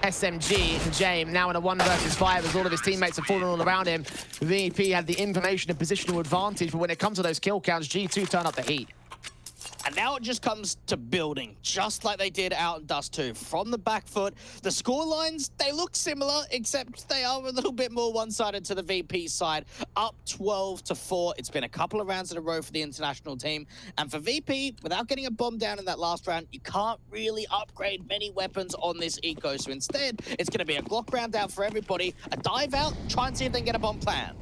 SMG. James now in a 1 versus 5 as all of his teammates have fallen all around him. VP had the information and positional advantage, but when it comes to those kill counts, G2 turn up the heat. And now it just comes to building, just like they did out in Dust 2. From the back foot, the score lines, they look similar, except they are a little bit more one-sided to the VP side. Up 12-4. It's been a couple of rounds in a row for the international team. And for VP, without getting a bomb down in that last round, you can't really upgrade many weapons on this eco. So instead, it's going to be a Glock round out for everybody, a dive out, try and see if they can get a bomb plan.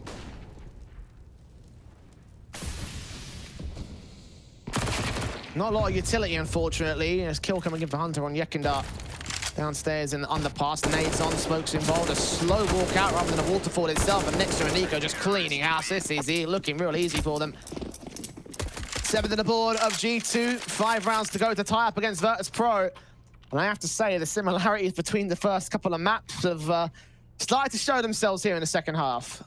Not a lot of utility, unfortunately. There's kill coming in for Hunter on Yekindar. Downstairs in the underpass, nades on, smokes involved, a slow walk out rather than a waterfall itself, and next to Nico just cleaning house. This is looking real easy for them. 7th on the board of G2, 5 rounds to go to tie up against Virtus.pro. And I have to say, the similarities between the first couple of maps have started to show themselves here in the second half.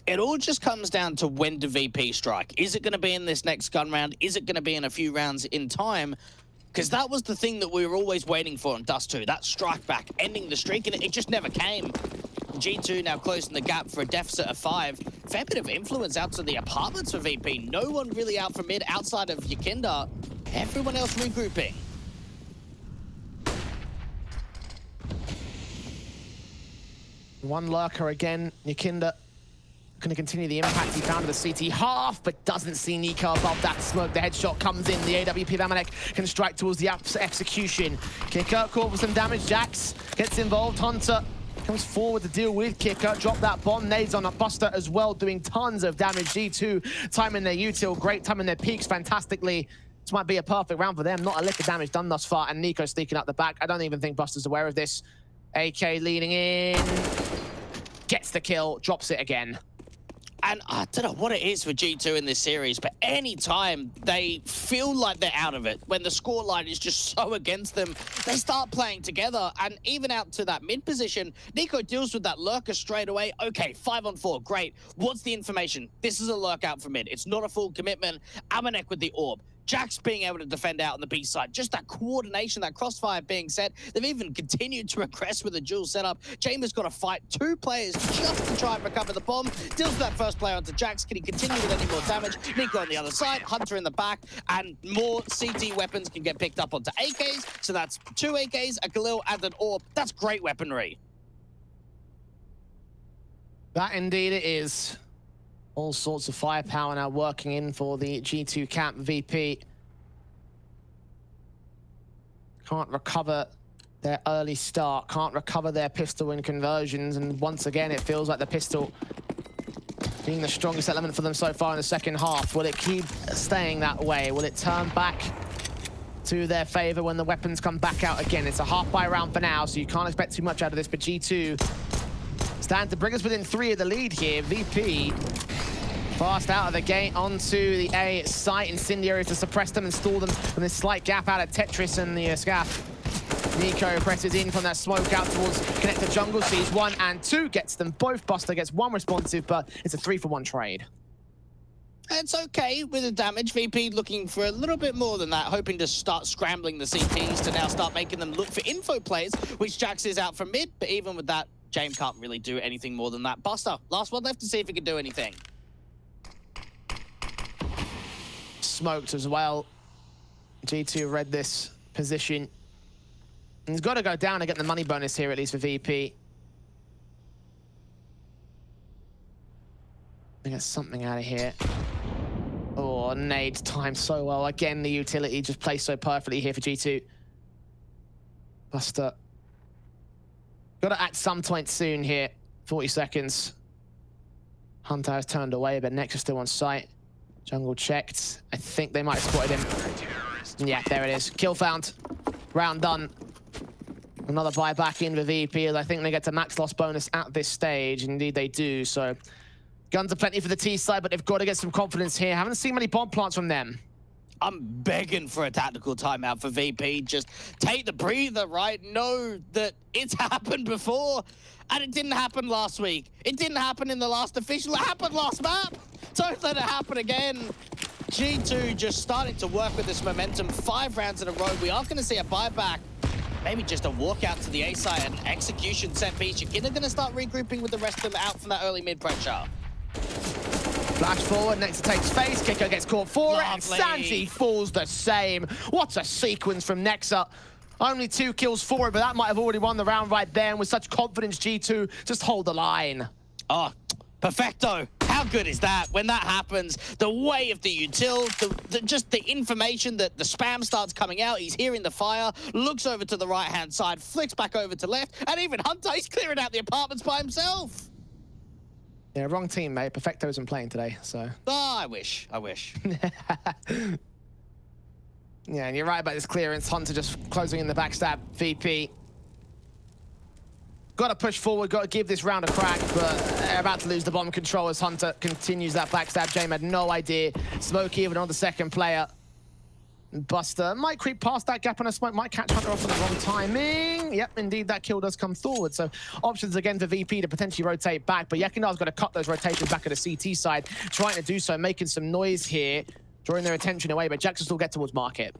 It all just comes down to when do VP strike. Is it going to be in this next gun round? Is it going to be in a few rounds in time? Because that was the thing that we were always waiting for on Dust 2, that strike back, ending the streak, and it just never came. G2 now closing the gap for a deficit of 5. Fair bit of influence out to the apartments for VP. No one really out from mid outside of Yakinda. Everyone else regrouping. One lurker again, Yakinda. Going to continue the impact he found at the CT half, but doesn't see Nico above that smoke. The headshot comes in. The AWP Vamanek can strike towards the execution. Kicker caught for some damage. Jax gets involved. Hunter comes forward to deal with Kicker. Drop that bomb. Nades on a Buster as well, doing tons of damage. G2 timing their util. Great timing their peaks fantastically. This might be a perfect round for them. Not a lick of damage done thus far. And Nico sneaking up the back. I don't even think Buster's aware of this. AK leading in. Gets the kill. Drops it again. And I don't know what it is for G2 in this series, but anytime they feel like they're out of it, when the scoreline is just so against them, they start playing together. And even out to that mid position, Nico deals with that lurker straight away. Okay, 5-on-4, great. What's the information? This is a lurk out for mid. It's not a full commitment. Amanek with the orb. Jax being able to defend out on the B side. Just that coordination, that crossfire being set. They've even continued to regress with a dual setup. Jamer's got to fight 2 players just to try and recover the bomb. Deals with that first player onto Jax. Can he continue with any more damage? Nico on the other side, Hunter in the back, and more CT weapons can get picked up onto AKs. So that's 2 AKs, a Galil, and an orb. That's great weaponry. That indeed it is. All sorts of firepower now working in for the G2 camp. VP can't recover their early start, can't recover their pistol in conversions, and once again it feels like the pistol being the strongest element for them so far in the second half. Will it keep staying that way? Will it turn back to their favor when the weapons come back out again? It's a half-buy round for now, so you can't expect too much out of this, but G2 stand to bring us within 3 of the lead here. VP fast out of the gate onto the A site. Incendiary to suppress them and stall them from this slight gap out of Tetris and the Scaff. Nico presses in from that smoke out towards connector jungle. Sees 1 and 2, gets them both. Buster gets 1 responsive, but it's a 3-for-1 trade. It's okay with the damage. VP looking for a little bit more than that, hoping to start scrambling the CTs to now start making them look for info plays, which Jax is out from mid, but even with that, James can't really do anything more than that. Buster, last one left to see if he can do anything. Smoked as well. G2 read this position. And he's got to go down and get the money bonus here, at least for VP. I get something out of here. Oh, nades timed so well. Again, the utility just placed so perfectly here for G2. Buster. Got to act some point soon here. 40 seconds. Hunter has turned away, but Nex is still on site. Jungle checked. I think they might have spotted him. Yeah, there it is. Kill found. Round done. Another buy back in for VP, as I think they get to max loss bonus at this stage. Indeed they do, so guns are plenty for the T side, but they've got to get some confidence here. Haven't seen many bomb plants from them. I'm begging for a tactical timeout for VP. Just take the breather, right? Know that it's happened before, and it didn't happen last week. It didn't happen in the last official. It happened last map. Don't let it happen again. G2 just starting to work with this momentum. 5 rounds in a row. We are going to see a buyback. Maybe just a walkout to the A side and execution set piece. You're going to start regrouping with the rest of them out from that early mid pressure. Flash forward, Nexa takes face, Kicker gets caught for it, and Sanji falls the same. What a sequence from Nexa. Only 2 kills for it, but that might have already won the round right there, and with such confidence, G2 just hold the line. Oh, perfecto. How good is that? When that happens, the way of the util, just the information that the spam starts coming out, he's hearing the fire, looks over to the right-hand side, flicks back over to left, and even Hunter, he's clearing out the apartments by himself. Yeah, wrong team, mate. Perfecto isn't playing today, so. Oh, I wish. Yeah, and you're right about this clearance. Hunter just closing in the backstab. VP. Got to push forward, got to give this round a crack, but they're about to lose the bomb control as Hunter continues that backstab. Jame had no idea. Smoke even on the second player. Buster might creep past that gap on a smoke, might catch Hunter off on the wrong timing. Yep, indeed, that kill does come forward. So options again for VP to potentially rotate back, but Yekindar's got to cut those rotations back at the CT side, trying to do so, making some noise here, drawing their attention away, but Jackson still get towards market.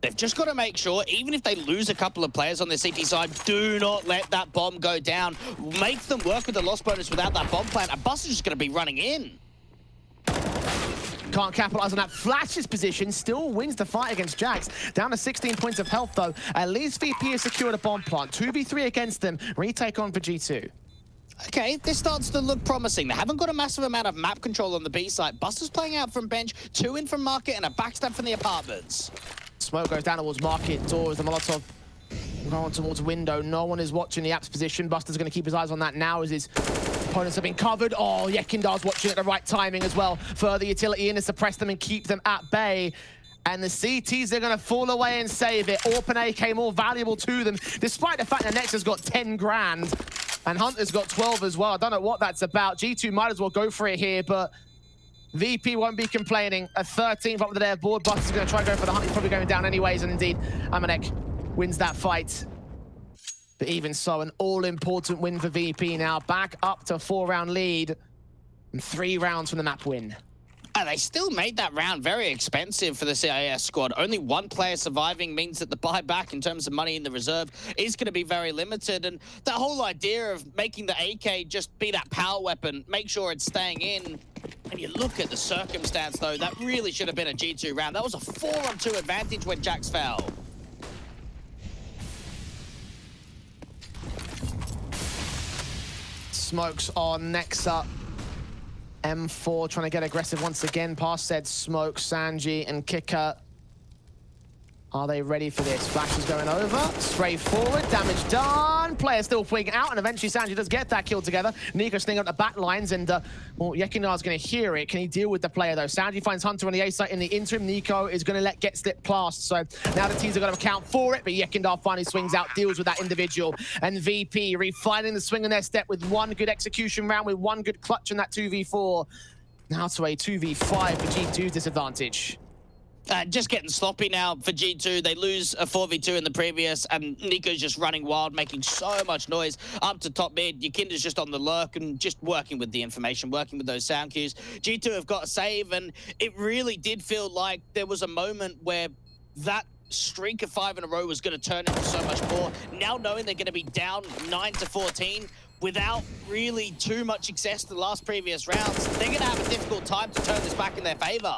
They've just got to make sure, even if they lose a couple of players on their CT side, do not let that bomb go down. Make them work with the loss bonus without that bomb plant, and Buster's just going to be running in. Can't capitalize on that. Flash's position still wins the fight against Jax. Down to 16 points of health, though. At least VP has secured a bomb plant. 2v3 against them. Retake on for G2. Okay, this starts to look promising. They haven't got a massive amount of map control on the B side. Buster's playing out from bench, 2 in from market, and a backstab from the apartments. Smoke goes down towards market. Doors, the Molotov going towards window. No one is watching the app's position. Buster's going to keep his eyes on that now as his opponents have been covered. Oh, Yekindar's watching at the right timing as well. Further utility in to suppress them and keep them at bay. And the CTs are going to fall away and save it. Orp and AK more valuable to them, despite the fact that Nexa's got 10 grand and Hunter's got 12 as well. I don't know what that's about. G2 might as well go for it here, but VP won't be complaining. A 13th up to their board. Buster's going to try going for the hunt. He's probably going down anyways, and indeed, Amanek wins that fight. But even so, an all-important win for VP now. Back up to 4-round lead and 3 rounds from the map win. They still made that round very expensive for the CIS squad. Only 1 player surviving means that the buyback in terms of money in the reserve is going to be very limited. And that whole idea of making the AK just be that power weapon, make sure it's staying in. And you look at the circumstance, though, that really should have been a G2 round. That was a 4-on-2 advantage when Jax fell. Smokes on Nexa. M4 trying to get aggressive once again past said Smoke, Sanji, and Kicker. Are they ready for this? Flash is going over. Straight forward. Damage done. Player still freaking out, and eventually Sanji does get that kill together. Nico sneaking up the back lines, and well, Yekindar's going to hear it. Can he deal with the player, though? Sanji finds Hunter on the A site. In the interim, Nico is going to let get slip past. So now the teams are going to account for it, but Yekindar finally swings out, deals with that individual. And VP refining the swing in their step with 1 good execution round, with 1 good clutch in that 2v4. Now to a 2v5 for G2's disadvantage. Just getting sloppy now for G2. They lose a 4v2 in the previous, and Nico's just running wild, making so much noise up to top mid. Yakinda's just on the lurk and just working with the information, working with those sound cues. G2 have got a save, and it really did feel like there was a moment where that streak of 5 in a row was going to turn into so much more. Now knowing they're going to be down 9-14, without really too much success the last previous rounds, they're going to have a difficult time to turn this back in their favor.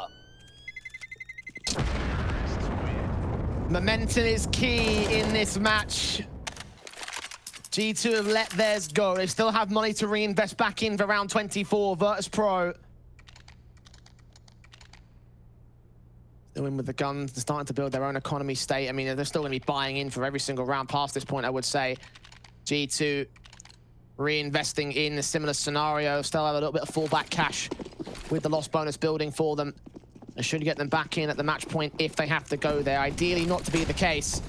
Momentum is key in this match. G2 have let theirs go. They still have money to reinvest back in for round 24. Virtus.pro. They're in with the guns. They're starting to build their own economy state. I mean, they're still going to be buying in for every single round past this point, I would say. G2 reinvesting in a similar scenario. Still have a little bit of fallback cash with the loss bonus building for them. It should get them back in at the match point if they have to go there. Ideally not to be the case.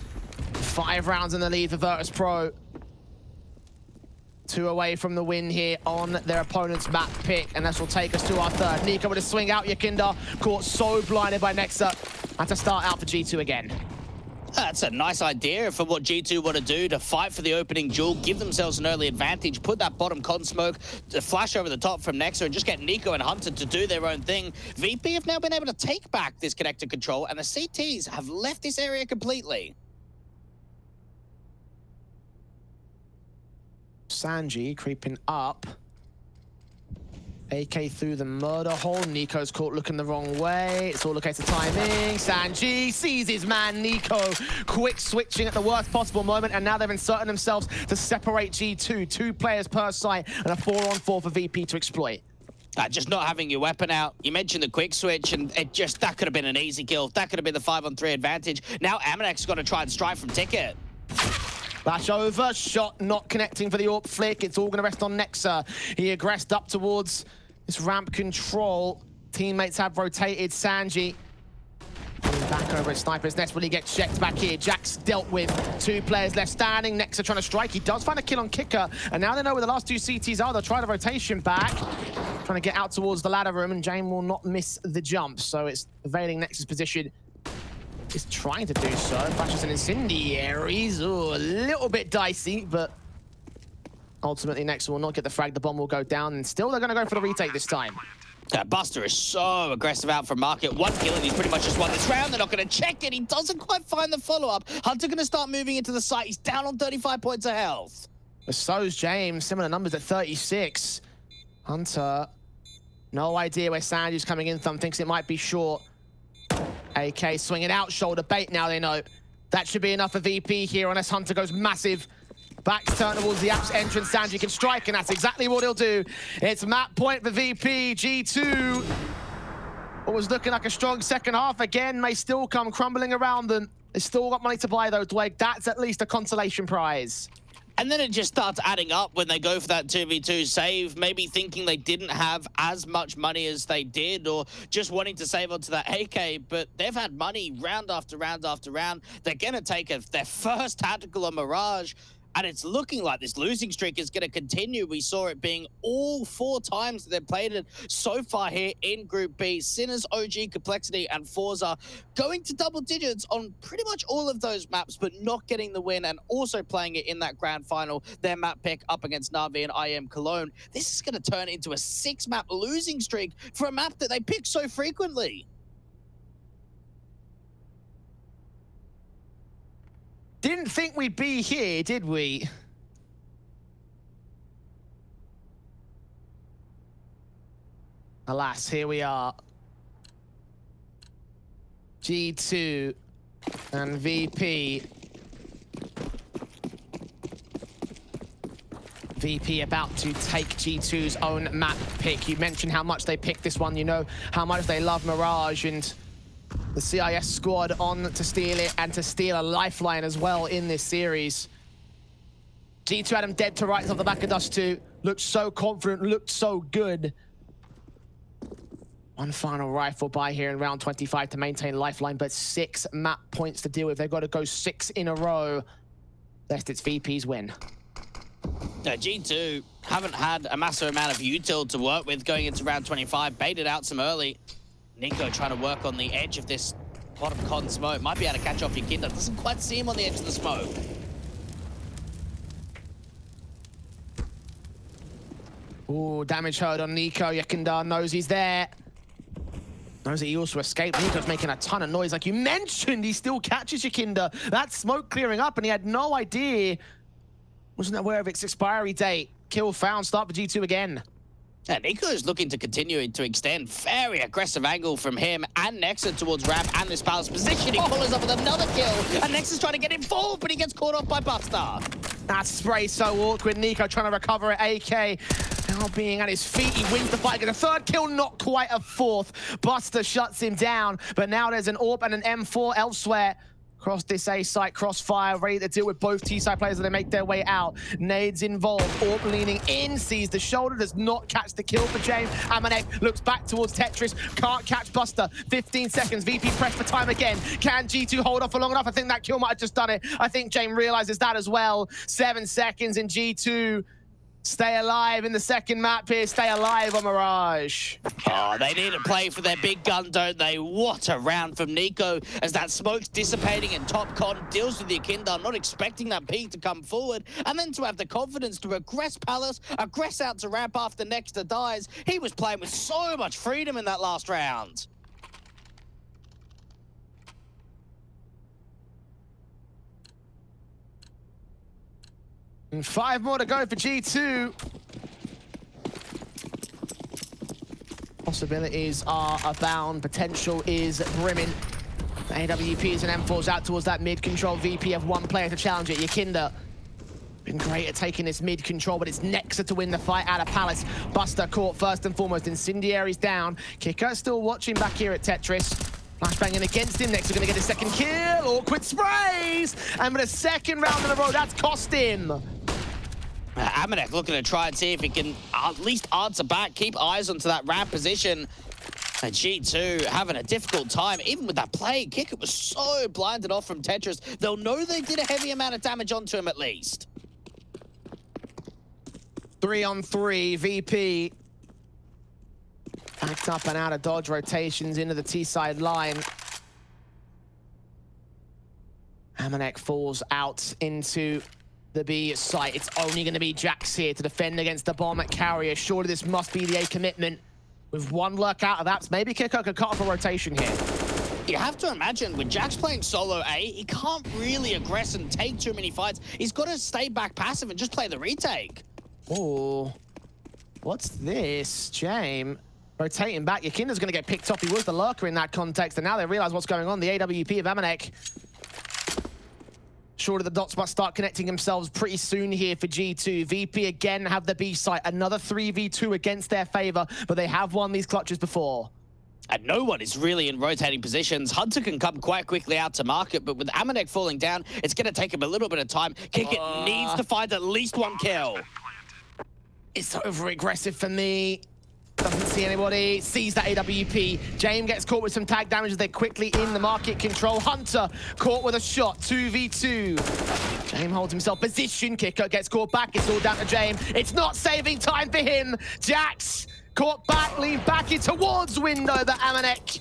5 rounds in the lead for Virtus.pro. 2 away from the win here on their opponent's map pick, and this will take us to our 3rd. Nico with a swing out. Yakindar caught so blinded by Nexa. And to start out for G2 again. That's a nice idea for what G2 want to do, to fight for the opening duel, give themselves an early advantage, put that bottom con smoke, to flash over the top from Nexa, and just get Nico and Hunter to do their own thing. VP have now been able to take back this connector control, and the CTs have left this area completely. Sanji creeping up. AK through the murder hole. Nico's caught looking the wrong way. It's all a case of timing. Sanji sees his man, Nico. Quick switching at the worst possible moment, and now they've inserted themselves to separate G2. 2 players per site, and a 4-on-4 for VP to exploit. Just not having your weapon out. You mentioned the quick switch, and that could have been an easy kill. That could have been the 5-on-3 advantage. Now Amanek's got to try and strike from Ticket. Flash over, shot not connecting for the AWP flick. It's all going to rest on Nexa. He aggressed up towards this ramp control. Teammates have rotated. Sanji back back over at Sniper's Nest. Will he get checked back here? Jack's dealt with. 2 players left standing. Nexa trying to strike. He does find a kill on Kicker. And now they know where the last 2 CTs are. They'll try the rotation back. Trying to get out towards the ladder room, and Jane will not miss the jump. So it's evading Nexa's position. He's trying to do so. Flashes an incendiaries. Ooh, a little bit dicey, but ultimately Nexa will not get the frag. The bomb will go down, and still they're going to go for the retake this time. Buster is so aggressive out from Market. 1 kill and he's pretty much just won this round. They're not going to check it. He doesn't quite find the follow-up. Hunter going to start moving into the site. He's down on 35 points of health. So's James. Similar numbers at 36. Hunter, no idea where Sandy's coming in. Thumb thinks it might be short. AK swinging out, shoulder bait now they know. That should be enough for VP here unless Hunter goes massive. Back turn towards the app's entrance. Sanji can strike, and that's exactly what he'll do. It's map point for VP. G2, what was looking like a strong second half again, may still come crumbling around them. They still got money to buy though, Dwayne. That's at least a consolation prize. And then it just starts adding up when they go for that 2v2 save, maybe thinking they didn't have as much money as they did, or just wanting to save onto that AK, but they've had money round after round after round. They're going to take their first tactical on Mirage, and it's looking like this losing streak is going to continue. We saw it being all 4 times that they've played it so far here in Group B. Sinners, OG, Complexity, and Forza going to double digits on pretty much all of those maps, but not getting the win, and also playing it in that grand final. Their map pick up against Na'Vi and IM Cologne. This is going to turn into a 6-map losing streak for a map that they pick so frequently. Didn't think we'd be here, did we? Alas, here we are. G2 and VP. VP about to take G2's own map pick. You mentioned how much they picked this one. You know how much they love Mirage, and the CIS squad on to steal it, and to steal a lifeline as well in this series. G2 had him dead to rights off the back of Dust 2. Looked so confident, looked so good. One final rifle buy here in round 25 to maintain lifeline, but 6 map points to deal with. They've got to go 6 in a row, lest it's VP's win. G2 haven't had a massive amount of util to work with going into round 25. Baited out some early. Nico trying to work on the edge of this bottom con smoke. Might be able to catch off Yakinda. Doesn't quite see him on the edge of the smoke. Ooh, damage heard on Nico. Yakinda knows he's there. Knows that he also escaped. Nico's making a ton of noise. Like you mentioned, he still catches Yakinda. That smoke clearing up, and he had no idea. Wasn't aware of its expiry date. Kill found. Start for G2 again. Yeah, Nico is looking to continue to extend. Very aggressive angle from him and Nexa towards Ramp and this Palace position. He follows up with another kill, and Nexa's trying to get him forward, but he gets caught off by Buster. That spray so awkward. Nico trying to recover at AK. Now being at his feet, he wins the fight. Gets a 3rd kill, not quite a 4th. Buster shuts him down, but now there's an AWP and an M4 elsewhere. Across this A site, crossfire, ready to deal with both T-side players as they make their way out. Nades involved, AWP leaning in, sees the shoulder, does not catch the kill for James. Amanek looks back towards Tetris, can't catch Buster. 15 seconds, VP press for time again. Can G2 hold off for long enough? I think that kill might have just done it. I think James realizes that as well. 7 seconds in G2. Stay alive in the second map here. Stay alive on Mirage. Oh, they need to play for their big gun, don't they? What a round from Nico as that smoke's dissipating and top con deals with the Yakinda, not expecting that peak to come forward, and then to have the confidence to aggress Palace, aggress out to Ramp after Nexa dies. He was playing with so much freedom in that last round. And 5 more to go for G2. Possibilities are abound. Potential is brimming. The AWPs and M4s out towards that mid-control. VP have 1 player to challenge it. Yakinda been great at taking this mid-control, but it's Nexa to win the fight out of Palace. Buster caught first and foremost. Incendiary's down. Kicker still watching back here at Tetris. Flashbanging against him. Nexa gonna get his 2nd kill. Awkward sprays! And with a 2nd round in a row, that's cost him. Amanek looking to try and see if he can at least answer back, keep eyes onto that Ramp position. And G2 having a difficult time, even with that play. Kicker was so blinded off from Tetris. They'll know they did a heavy amount of damage onto him at least. 3-on-3, VP. Backed up and out of dodge rotations into the T-side line. Amanek falls out into the B site. It's only going to be Jax here to defend against the bomb at carrier. Surely this must be the A commitment. With one lurk out of apps, maybe Kicker could cut off a rotation here. You have to imagine, with Jax playing solo A, he can't really aggress and take too many fights. He's got to stay back passive and just play the retake. Oh, what's this? James rotating back. Yakinda's going to get picked up. He was the lurker in that context, and now they realize what's going on. The AWP of Amanek. Surely the dots must start connecting themselves pretty soon here for G2. VP again have the B site. Another 3v2 against their favor, but they have won these clutches before. And no one is really in rotating positions. Hunter can come quite quickly out to market, but with Amanek falling down, it's going to take him a little bit of time. Kick needs to find at least one kill. It's over-aggressive for me. Doesn't see anybody, sees that AWP. James gets caught with some tag damage as they're quickly in the market control. Hunter caught with a shot, 2v2. James holds himself position, Kicker gets caught back. It's all down to James. It's not saving time for him. Jax caught back, leaned back in towards window. The Amanek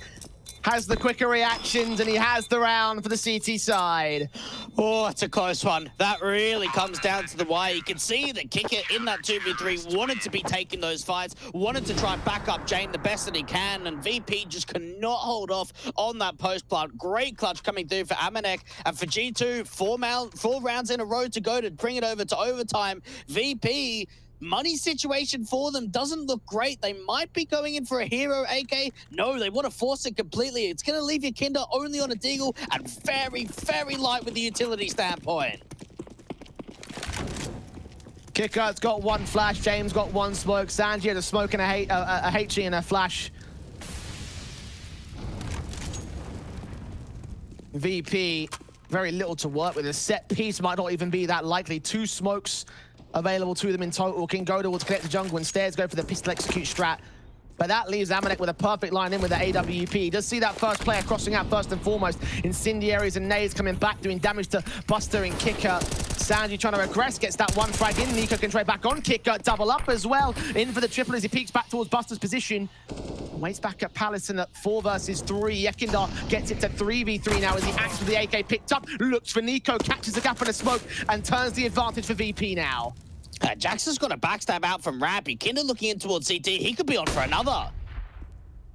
has the quicker reactions, and he has the round for the CT side. Oh, it's a close one. That really comes down to the wire. You can see that Kicker in that 2v3 wanted to be taking those fights, wanted to try and back up Jane the best that he can, and VP just cannot hold off on that post plant. Great clutch coming through for Amanek, and for G2, four rounds in a row to go to bring it over to overtime. VP, money situation for them doesn't look great. They might be going in for a hero AK. No, they want to force it completely. It's going to leave Yakinda only on a deagle and very, very light with the utility standpoint. Kicker's got one flash. James got one smoke. Sanji had a smoke and a HE and a flash. VP, very little to work with. A set piece might not even be that likely. 2 smokes available to them in total. Can go towards connect the jungle and stairs go for the pistol execute strat. But that leaves Amanek with a perfect line in with the AWP. Does see that first player crossing out first and foremost. Incendiaries and nades coming back, doing damage to Buster and Kicker. Sanji trying to regress, gets that one frag in. Nico can trade back on. Kicker double up as well. In for the triple as he peeks back towards Buster's position. Waits back at Pallison at 4 versus 3. Yekindar gets it to 3v3 now as he acts with the AK picked up. Looks for Nico, catches the gap in a smoke, and turns the advantage for VP now. Jackson's got a backstab out from Rampy. Kinder looking in towards CT. He could be on for another.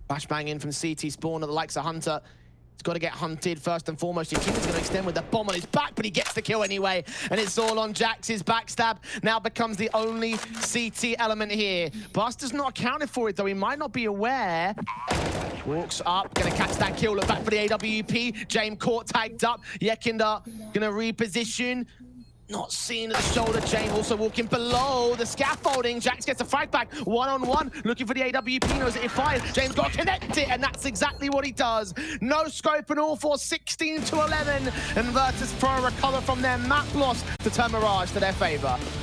Flashbang in from CT spawn at the likes of Hunter. He's got to get hunted first and foremost. Yakinda's going to extend with the bomb on his back, but he gets the kill anyway. And it's all on Jax's backstab. Now becomes the only CT element here. Buster's not accounted for it, though. He might not be aware. Walks up, going to catch that kill. Look back for the AWP. James caught, tagged up. Yakinda going to reposition. Not seen at the shoulder. James also walking below the scaffolding. Jax gets a frag back, 1-on-1, looking for the AWP, knows that it fires. James got to connect it, and that's exactly what he does. No scope and all for 16-11, and Virtus.pro recover from their map loss to turn Mirage to their favor.